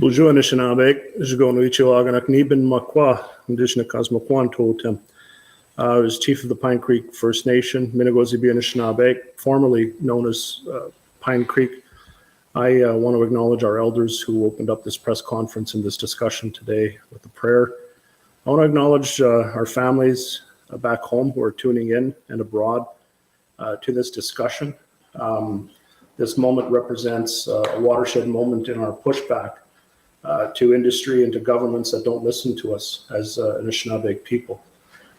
Bonjour Anishinaabe, Indigenous I was chief of the Pine Creek First Nation, Minegoziibe Anishinabe, formerly known as Pine Creek. I want to acknowledge our elders who opened up this press conference and this discussion today with a prayer. I want to acknowledge our families back home who are tuning in and abroad to this discussion. This moment represents a watershed moment in our pushback to industry and to governments that don't listen to us as Anishinaabe people.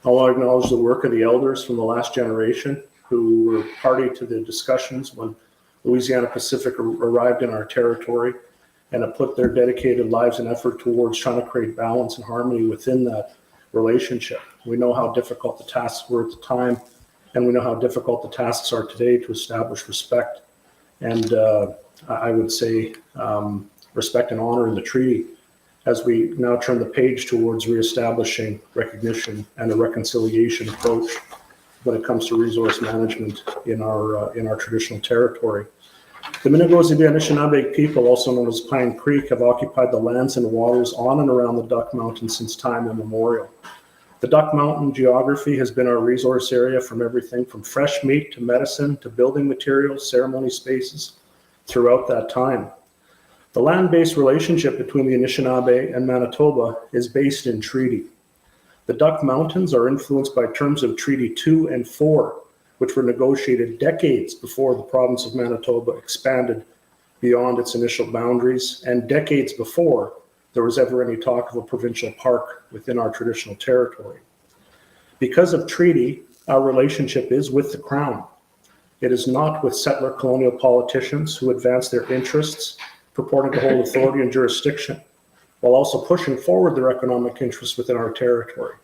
I want to acknowledge the work of the elders from the last generation who were party to the discussions when Louisiana Pacific arrived in our territory and have put their dedicated lives and effort towards trying to create balance and harmony within that relationship. We know how difficult the tasks were at the time, and we know how difficult the tasks are today to establish respect. And I would say respect and honor in the treaty as we now turn the page towards reestablishing recognition and a reconciliation approach when it comes to resource management in our traditional territory. The Minegoziibe Anishinabe people, also known as Pine Creek, have occupied the lands and waters on and around the Duck Mountain since time immemorial. The Duck Mountain geography has been our resource area from everything from fresh meat to medicine to building materials, ceremony spaces throughout that time. The land-based relationship between the Anishinaabe and Manitoba is based in treaty. The Duck Mountains are influenced by terms of Treaty 2 and 4, which were negotiated decades before the province of Manitoba expanded beyond its initial boundaries, and decades before there was ever any talk of a provincial park within our traditional territory. Because of treaty, our relationship is with the Crown. It is not with settler colonial politicians who advance their interests, purporting to hold authority and jurisdiction, while also pushing forward their economic interests within our territory.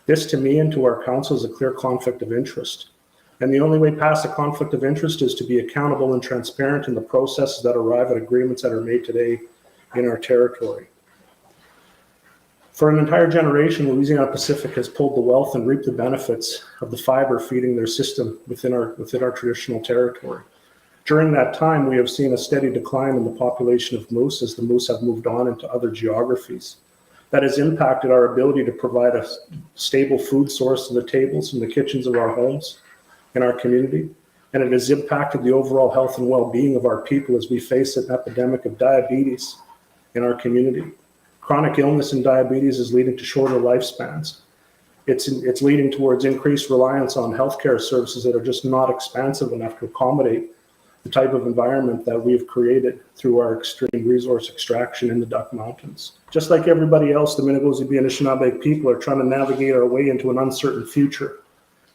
This, to me and to our council, is a clear conflict of interest. And the only way past the conflict of interest is to be accountable and transparent in the processes that arrive at agreements that are made today in our territory. For an entire generation, Louisiana Pacific has pulled the wealth and reaped the benefits of the fiber feeding their system within our traditional territory. During that time, we have seen a steady decline in the population of moose as the moose have moved on into other geographies. That has impacted our ability to provide a stable food source to the tables and the kitchens of our homes in our community. And it has impacted the overall health and well-being of our people as we face an epidemic of diabetes in our community. Chronic illness and diabetes is leading to shorter lifespans. It's leading towards increased reliance on healthcare services that are just not expansive enough to accommodate the type of environment that we've created through our extreme resource extraction in the Duck Mountains. Just like everybody else, the Minegoziibe Anishinabe people are trying to navigate our way into an uncertain future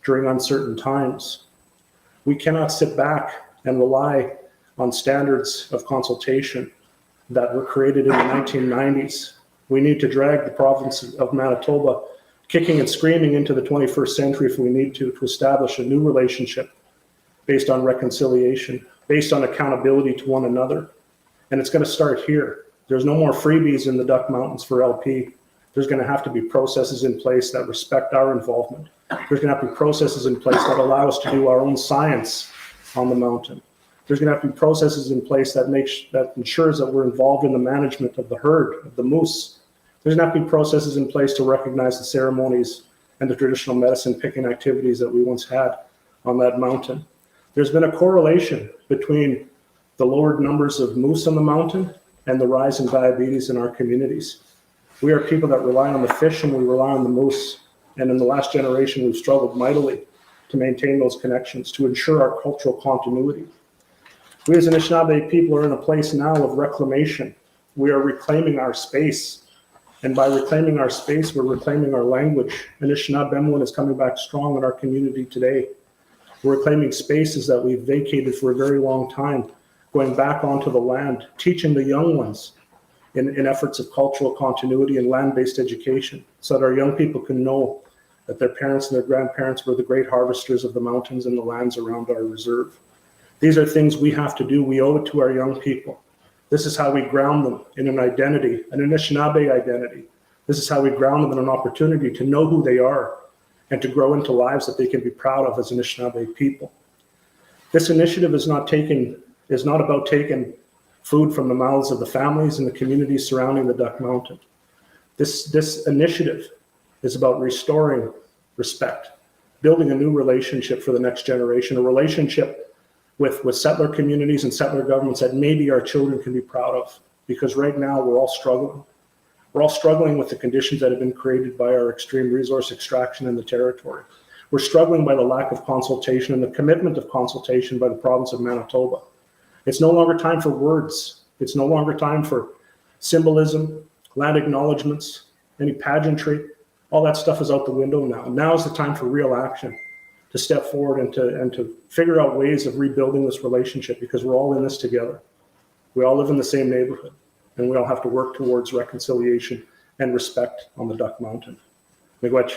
during uncertain times. We cannot sit back and rely on standards of consultation that were created in the 1990s. We need to drag the province of Manitoba kicking and screaming into the 21st century if we need to establish a new relationship based on reconciliation, based on accountability to one another. And it's going to start here. There's no more freebies in the Duck Mountains for LP. There's going to have to be processes in place that respect our involvement. There's going to have to be processes in place that allow us to do our own science on the mountain. There's going to have to be processes in place that ensures that we're involved in the management of the herd, of the moose. There's going to have to be processes in place to recognize the ceremonies and the traditional medicine picking activities that we once had on that mountain. There's been a correlation between the lowered numbers of moose on the mountain and the rise in diabetes in our communities. We are people that rely on the fish and we rely on the moose. And in the last generation, we've struggled mightily to maintain those connections, to ensure our cultural continuity. We as Anishinaabe people are in a place now of reclamation. We are reclaiming our space. And by reclaiming our space, we're reclaiming our language. Nakawēmowin is coming back strong in our community today. We're reclaiming spaces that we've vacated for a very long time, going back onto the land, teaching the young ones in efforts of cultural continuity and land-based education so that our young people can know that their parents and their grandparents were the great harvesters of the mountains and the lands around our reserve. These are things we have to do. We owe it to our young people. This is how we ground them in an identity, an Anishinaabe identity. This is how we ground them in an opportunity to know who they are and to grow into lives that they can be proud of as Anishinaabe people. This initiative is not about taking food from the mouths of the families and the communities surrounding the Duck Mountain. This initiative is about restoring respect, building a new relationship for the next generation, a relationship with settler communities and settler governments that maybe our children can be proud of. Because right now we're all struggling. We're all struggling with the conditions that have been created by our extreme resource extraction in the territory. We're struggling by the lack of consultation and the commitment of consultation by the province of Manitoba. It's no longer time for words. It's no longer time for symbolism, land acknowledgements, any pageantry. All that stuff is out the window now. Now is the time for real action, to step forward and to figure out ways of rebuilding this relationship, because we're all in this together. We all live in the same neighborhood, and we all have to work towards reconciliation and respect on the Duck Mountain. Miigwech.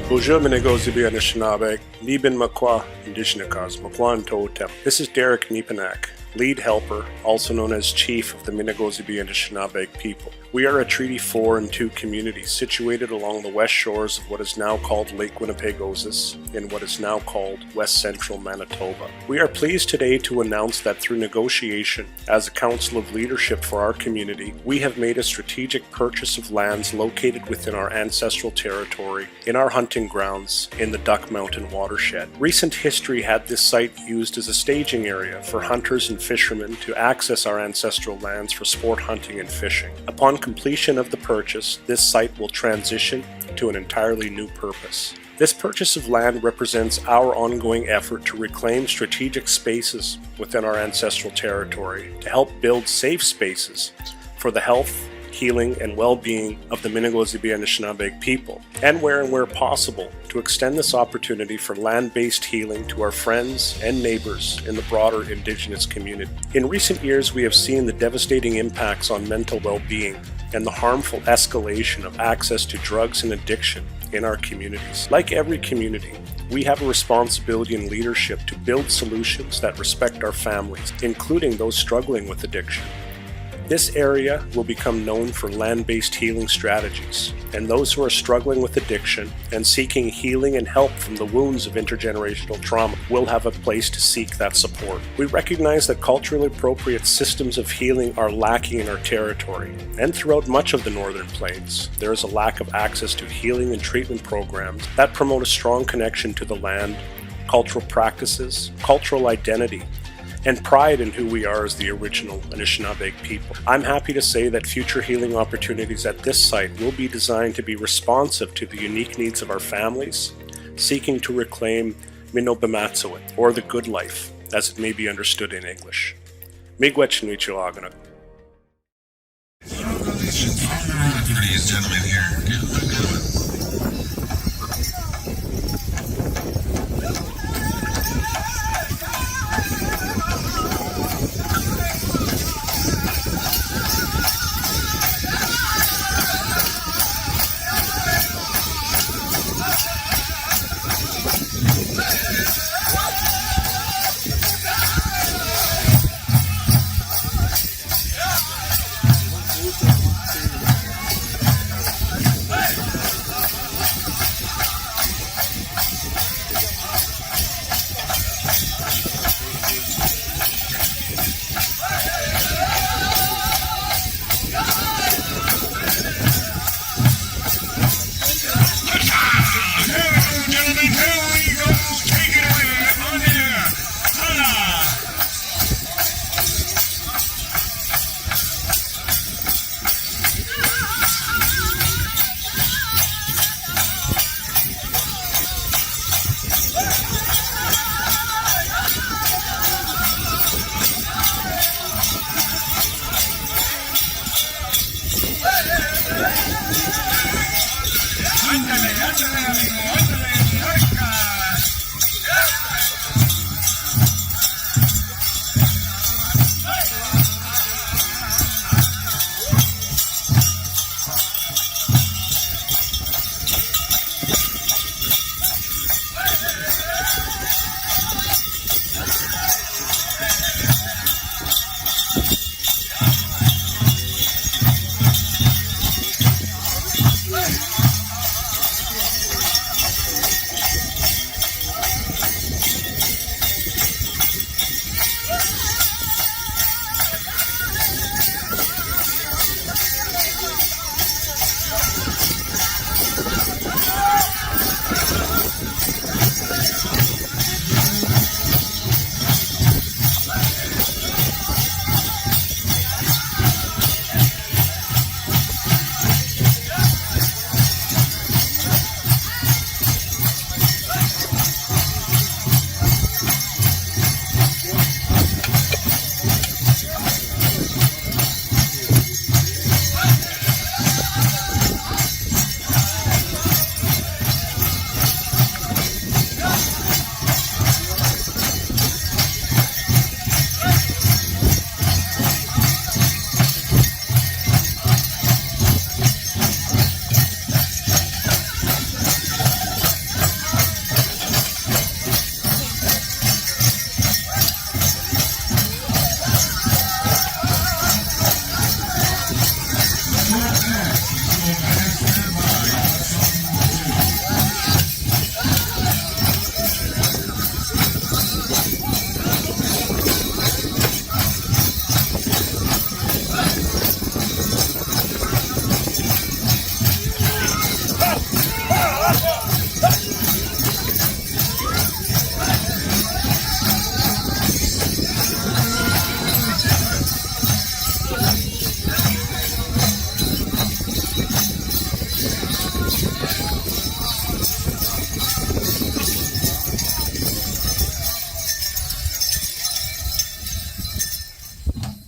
Bonjour, Minegoziibe Anishinabe, Nibin Makwa, Indigenous Concerns. This is Derek Neepanak, lead helper, also known as Chief of the Minegoziibe Anishinabe people. We are a Treaty 4 and 2 community situated along the west shores of what is now called Lake Winnipegosis in what is now called West Central Manitoba. We are pleased today to announce that through negotiation, as a council of leadership for our community, we have made a strategic purchase of lands located within our ancestral territory, in our hunting grounds, in the Duck Mountain watershed. Recent history had this site used as a staging area for hunters and fishermen to access our ancestral lands for sport hunting and fishing. Upon completion of the purchase, this site will transition to an entirely new purpose. This purchase of land represents our ongoing effort to reclaim strategic spaces within our ancestral territory to help build safe spaces for the health, healing, and well-being of the Minegoziibe Anishinabe people, and where possible, to extend this opportunity for land-based healing to our friends and neighbors in the broader Indigenous community. In recent years, we have seen the devastating impacts on mental well-being and the harmful escalation of access to drugs and addiction in our communities. Like every community, we have a responsibility and leadership to build solutions that respect our families, including those struggling with addiction. This area will become known for land-based healing strategies, and those who are struggling with addiction and seeking healing and help from the wounds of intergenerational trauma will have a place to seek that support. We recognize that culturally appropriate systems of healing are lacking in our territory, and throughout much of the Northern Plains, there is a lack of access to healing and treatment programs that promote a strong connection to the land, cultural practices, cultural identity, and pride in who we are as the original Anishinaabe people. I'm happy to say that future healing opportunities at this site will be designed to be responsive to the unique needs of our families, seeking to reclaim Minegoziibe, or the good life, as it may be understood in English. Miigwech Nwichilaganuk. Ladies and gentlemen here.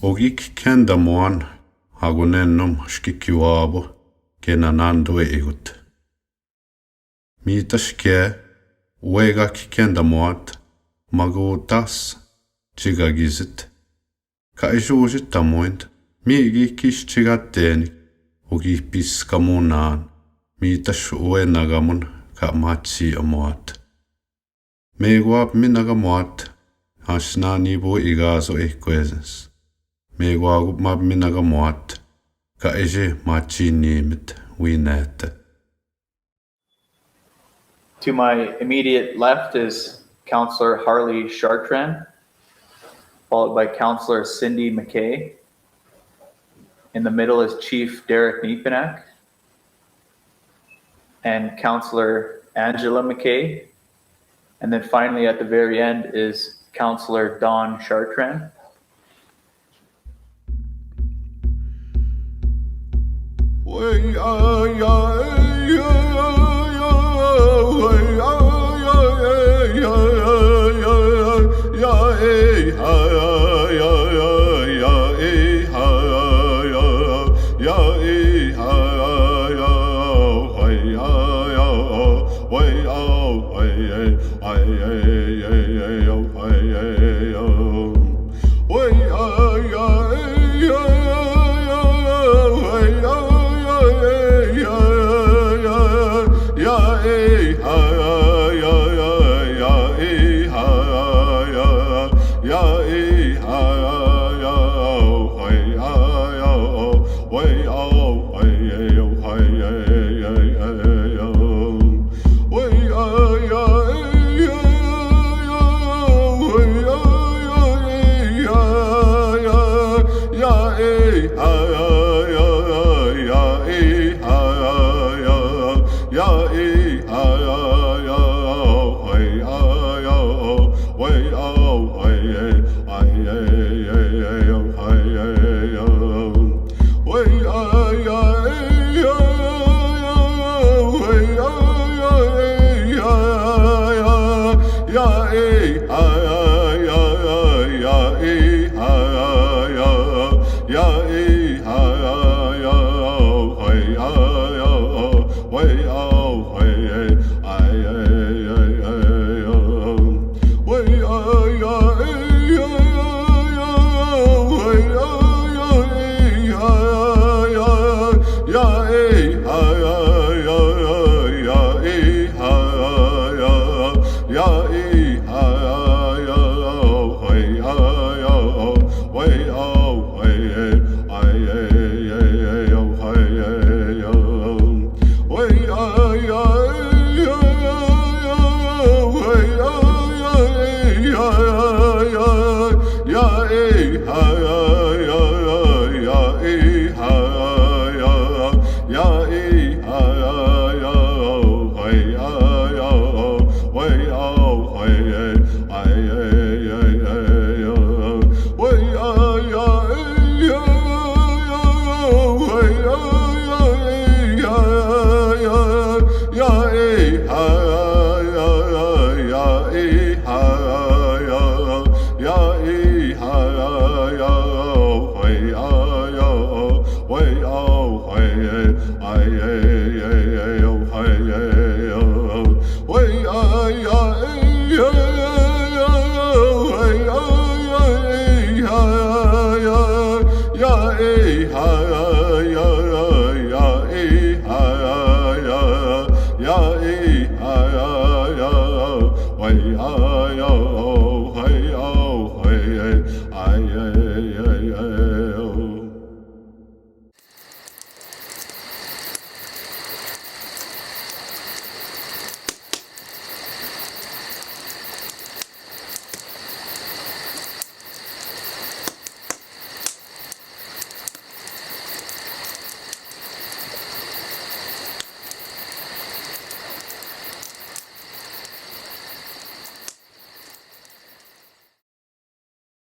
Ogik kendamuan hagunennum skikiwaabo kenanandwe igut. Miitaske uegak kendamuat magutas chigagizit. Kaisuusit tamuint miigi kischigatteeni ogi piskamunaan miitas uenagamun ka matsi amuat. Meguap minagamuat Anishinabe igaso ekweses. Meguagup mab minagamuat ka eje matsi nimit winete. To my immediate left is Councillor Harley Chartrand, followed by Councillor Cindy McKay. In the middle is Chief Derek Nepenak and Councillor Angela McKay. And then finally at the very end is Councillor Don Chartrand.